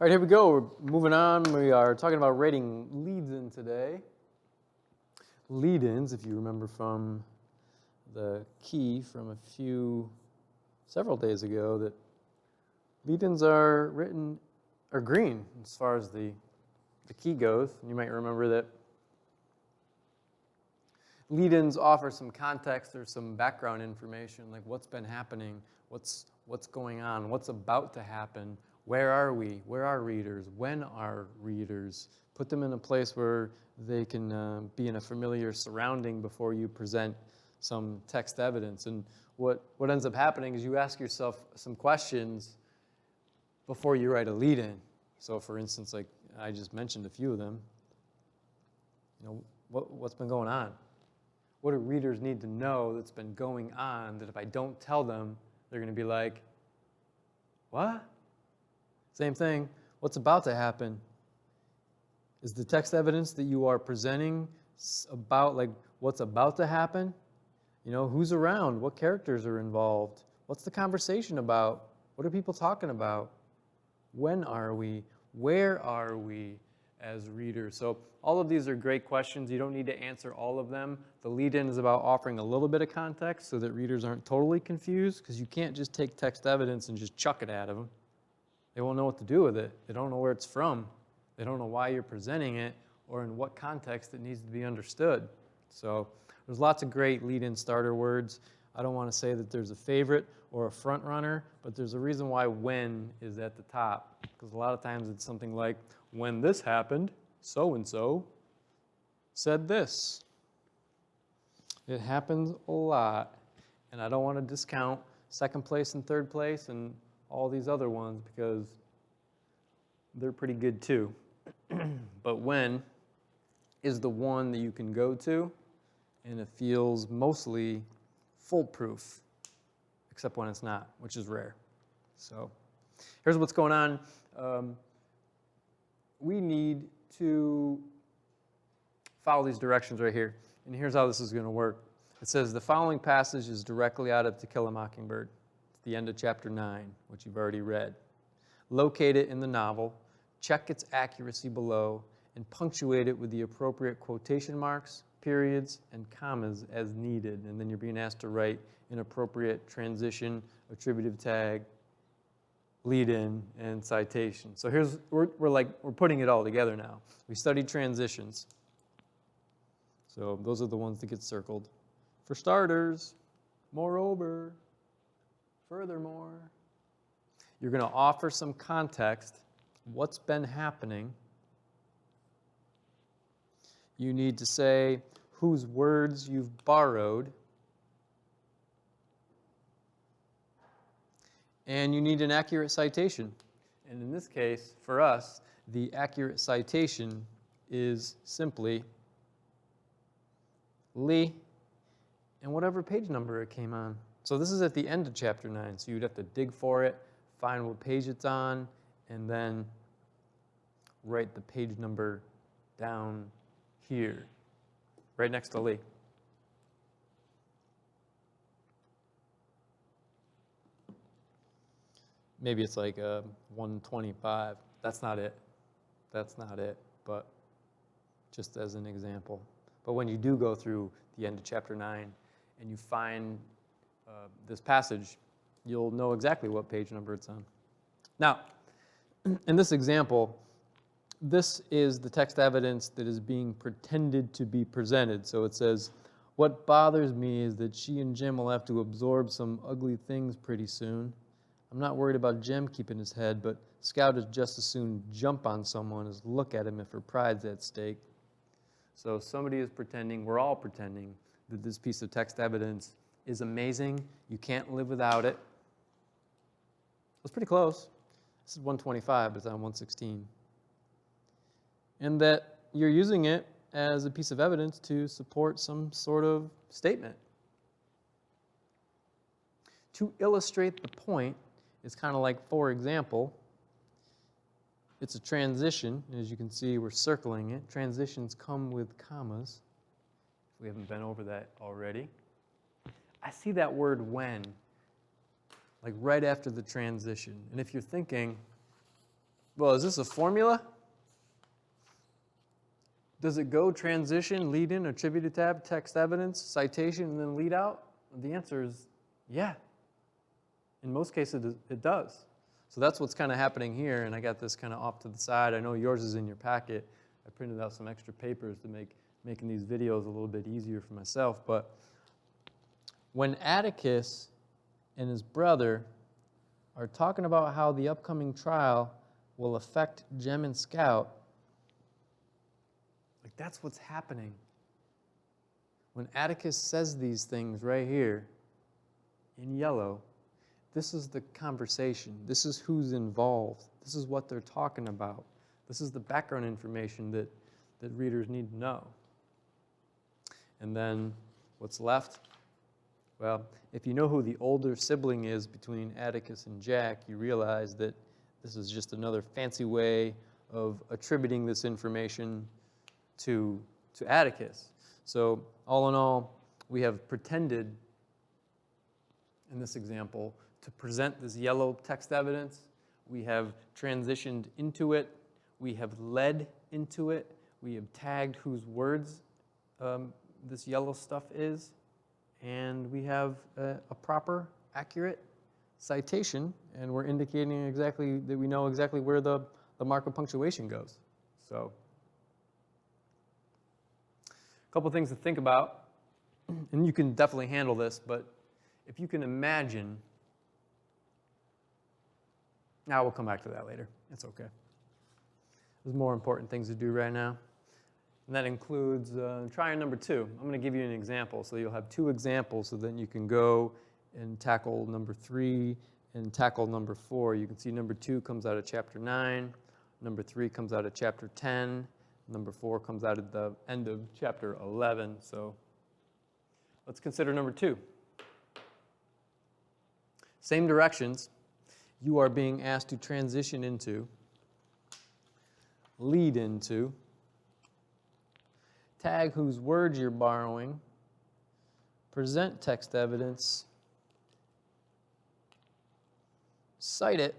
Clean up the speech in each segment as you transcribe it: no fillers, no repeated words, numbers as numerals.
All right, here we go. We're moving on. We are talking about rating leads-in today. Lead-ins, if you remember from the key from several days ago, that lead-ins are green as far as the key goes. You might remember that lead-ins offer some context or some background information, like what's been happening, what's going on, what's about to happen, where are we, where are readers, when are readers. Put them in a place where they can be in a familiar surrounding before you present some text evidence. And what ends up happening is you ask yourself some questions before you write a lead-in. So for instance, like I just mentioned a few of them, what's been going on? What do readers need to know that's been going on that if I don't tell them, they're going to be like, what? Same thing, what's about to happen? Is the text evidence that you are presenting about like what's about to happen? Who's around? What characters are involved? What's the conversation about? What are people talking about? When are we? Where are we as readers? So all of these are great questions. You don't need to answer all of them. The lead-in is about offering a little bit of context so that readers aren't totally confused, because you can't just take text evidence and just chuck it at them. They won't know what to do with it. They don't know where it's from. They don't know why you're presenting it or in what context it needs to be understood. So there's lots of great lead-in starter words. I don't want to say that there's a favorite or a front runner, but there's a reason why when is at the top. Because a lot of times it's something like, when this happened, so-and-so said this. It happens a lot, and I don't want to discount second place and third place and all these other ones because they're pretty good too. But when is the one that you can go to, and it feels mostly foolproof, except when it's not, which is rare. So here's what's going on. We need to follow these directions right here. And here's how this is going to work. It says the following passage is directly out of To Kill a Mockingbird. It's the end of chapter 9, which you've already read. Locate it in the novel, check its accuracy below, and punctuate it with the appropriate quotation marks, periods, and commas as needed. And then you're being asked to write an appropriate transition, attributive tag, lead-in, and citation. So we're putting it all together now. We studied transitions. So those are the ones that get circled. For starters, moreover, furthermore, you're going to offer some context, what's been happening. You need to say whose words you've borrowed. And you need an accurate citation. And in this case, for us, the accurate citation is simply Lee and whatever page number it came on. So this is at the end of chapter 9, so you'd have to dig for it, find what page it's on, and then write the page number down here, right next to Lee. Maybe it's like 125. That's not it. That's not it, but just as an example. But when you do go through the end of chapter 9 and you find this passage, you'll know exactly what page number it's on. Now, in this example, this is the text evidence that is being pretended to be presented. So it says, what bothers me is that she and Jim will have to absorb some ugly things pretty soon. I'm not worried about Jim keeping his head, but Scout would just as soon jump on someone as look at him if her pride's at stake. So somebody is pretending, we're all pretending, that this piece of text evidence is amazing. You can't live without it. It's pretty close. This is 125, but it's on 116. And that you're using it as a piece of evidence to support some sort of statement. To illustrate the point, it's kind of like, for example, it's a transition. As you can see, we're circling it. Transitions come with commas. If we haven't been over that already. I see that word when, like right after the transition. And if you're thinking, well, is this a formula? Does it go transition, lead in, attributed tab, text evidence, citation, and then lead out? The answer is yeah. In most cases, it does. So that's what's kind of happening here, and I got this kind of off to the side. I know yours is in your packet. I printed out some extra papers to make making these videos a little bit easier for myself. But when Atticus and his brother are talking about how the upcoming trial will affect Jem and Scout, like that's what's happening. When Atticus says these things right here in yellow, this is the conversation. This is who's involved. This is what they're talking about. This is the background information that readers need to know. And then what's left? Well, if you know who the older sibling is between Atticus and Jack, you realize that this is just another fancy way of attributing this information to Atticus. So all in all, we have pretended, in this example, to present this yellow text evidence. We have transitioned into it. We have led into it. We have tagged whose words this yellow stuff is. And we have a proper, accurate citation, and we're indicating exactly that we know exactly where the mark of punctuation goes. So, a couple things to think about, and you can definitely handle this, but if you can imagine, now we'll come back to that later. It's okay. There's more important things to do right now. And that includes try number 2. I'm going to give you an example. So you'll have 2 examples, so then you can go and tackle number 3 and tackle number 4. You can see number 2 comes out of chapter 9. Number 3 comes out of chapter 10. Number 4 comes out at the end of chapter 11. So let's consider number 2. Same directions. You are being asked to transition into, lead into, tag whose words you're borrowing, present text evidence, cite it,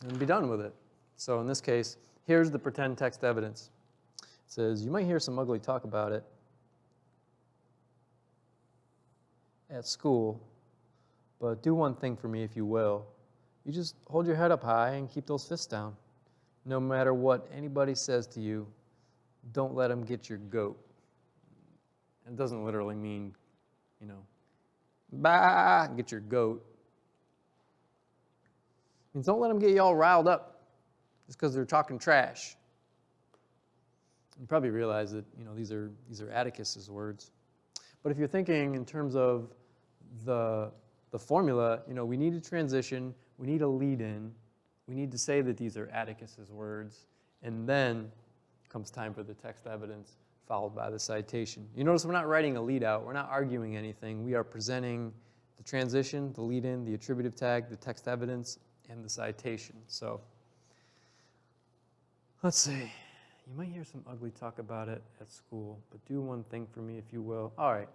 and be done with it. So in this case, here's the pretend text evidence. It says, you might hear some ugly talk about it at school, but do one thing for me if you will. You just hold your head up high and keep those fists down. No matter what anybody says to you, don't let them get your goat. It doesn't literally mean, bah, get your goat. It means don't let them get you all riled up just because they're talking trash. You probably realize that, these are Atticus's words. But if you're thinking in terms of the formula, we need a transition, we need a lead-in, we need to say that these are Atticus's words, and then comes time for the text evidence, followed by the citation. You notice we're not writing a lead-out, we're not arguing anything, we are presenting the transition, the lead-in, the attributive tag, the text evidence, and the citation. So, let's see. You might hear some ugly talk about it at school, but do one thing for me if you will. All right.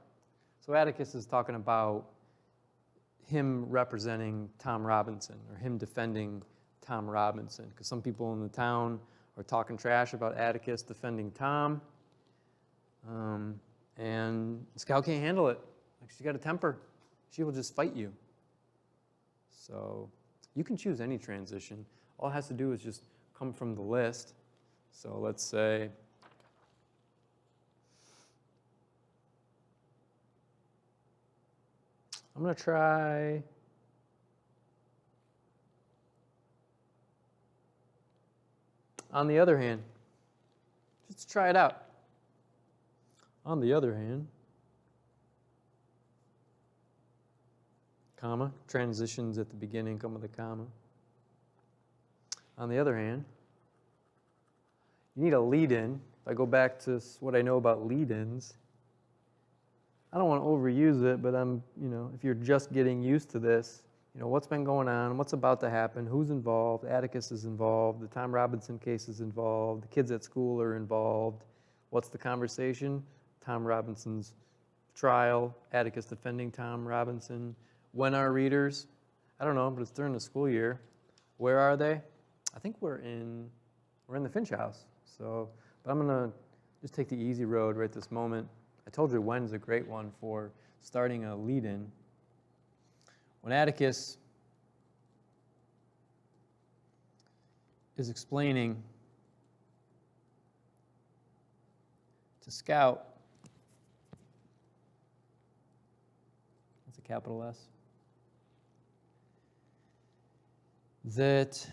So Atticus is talking about him representing Tom Robinson, or him defending Tom Robinson, because some people in the town are talking trash about Atticus defending Tom, and Scout can't handle it. Like, she's got a temper. She will just fight you. So you can choose any transition. All it has to do is just come from the list. So let's say, I'm going to try on the other hand. Just try it out. On the other hand, comma, transitions at the beginning come with a comma. On the other hand, you need a lead-in. If I go back to what I know about lead-ins, I don't want to overuse it, but if you're just getting used to this, what's been going on, what's about to happen, who's involved, Atticus is involved, the Tom Robinson case is involved, the kids at school are involved. What's the conversation? Tom Robinson's trial, Atticus defending Tom Robinson. When are readers? I don't know, but it's during the school year. Where are they? I think we're in the Finch house. So, but I'm gonna just take the easy road right this moment. I told you when's a great one for starting a lead-in. When Atticus is explaining to Scout, that's a capital S, that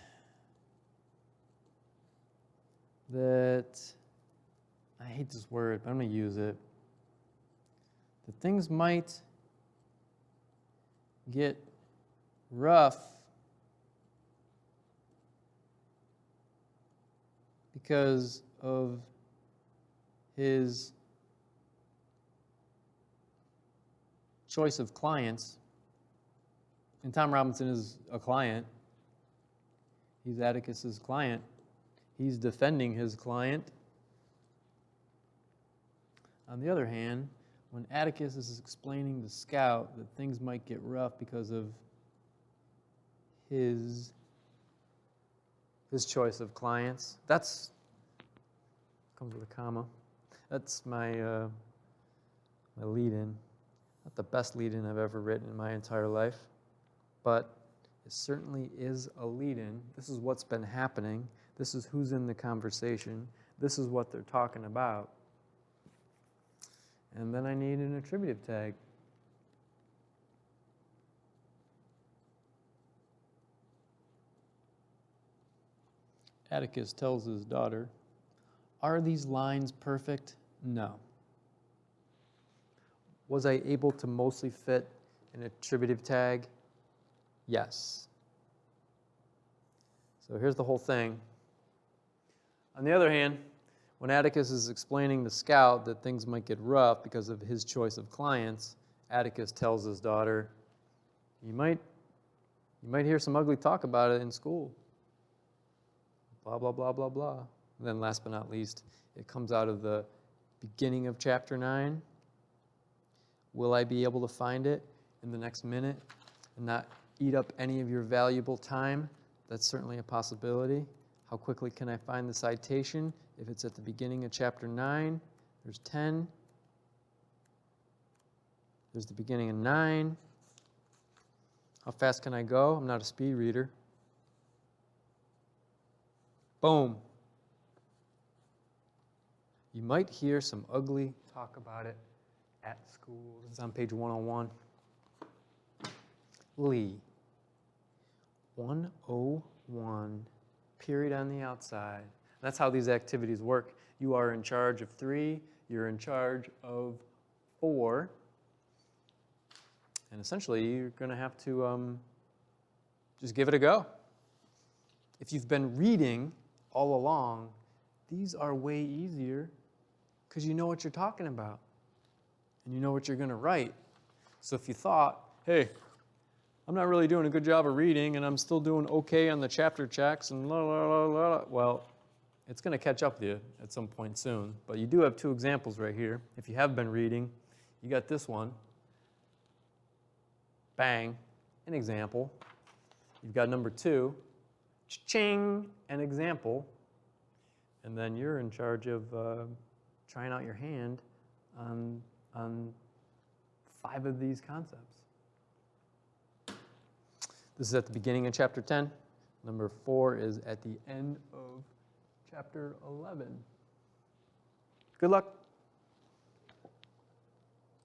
I hate this word, but I'm going to use it, that things might get rough because of his choice of clients. And Tom Robinson is a client. He's Atticus's client. He's defending his client. On the other hand, when Atticus is explaining to Scout that things might get rough because of his choice of clients, that's comes with a comma. That's my my lead-in. Not the best lead-in I've ever written in my entire life, but it certainly is a lead-in. This is what's been happening. This is who's in the conversation. This is what they're talking about. And then I need an attributive tag. Atticus tells his daughter, "Are these lines perfect?" No. Was I able to mostly fit an attributive tag? Yes. So here's the whole thing. On the other hand, when Atticus is explaining to Scout that things might get rough because of his choice of clients, Atticus tells his daughter, you might hear some ugly talk about it in school. Blah, blah, blah, blah, blah. And then last but not least, it comes out of the beginning of chapter 9. Will I be able to find it in the next minute and not eat up any of your valuable time? That's certainly a possibility. How quickly can I find the citation? If it's at the beginning of chapter 9, there's 10. There's the beginning of 9. How fast can I go? I'm not a speed reader. Boom. You might hear some ugly talk about it at school. This is on page 101. Lee. 101. Period on the outside. That's how these activities work. You are in charge of 3. You're in charge of 4. And essentially, you're going to have to just give it a go. If you've been reading all along, these are way easier because you know what you're talking about and you know what you're going to write. So if you thought, hey, I'm not really doing a good job of reading and I'm still doing okay on the chapter checks and la la la la, well, it's going to catch up with you at some point soon. But you do have 2 examples right here. If you have been reading, you got this one. Bang, an example. You've got number 2, ching, an example. And then you're in charge of trying out your hand on 5 of these concepts. This is at the beginning of chapter 10. Number 4 is at the end of chapter 11. Good luck.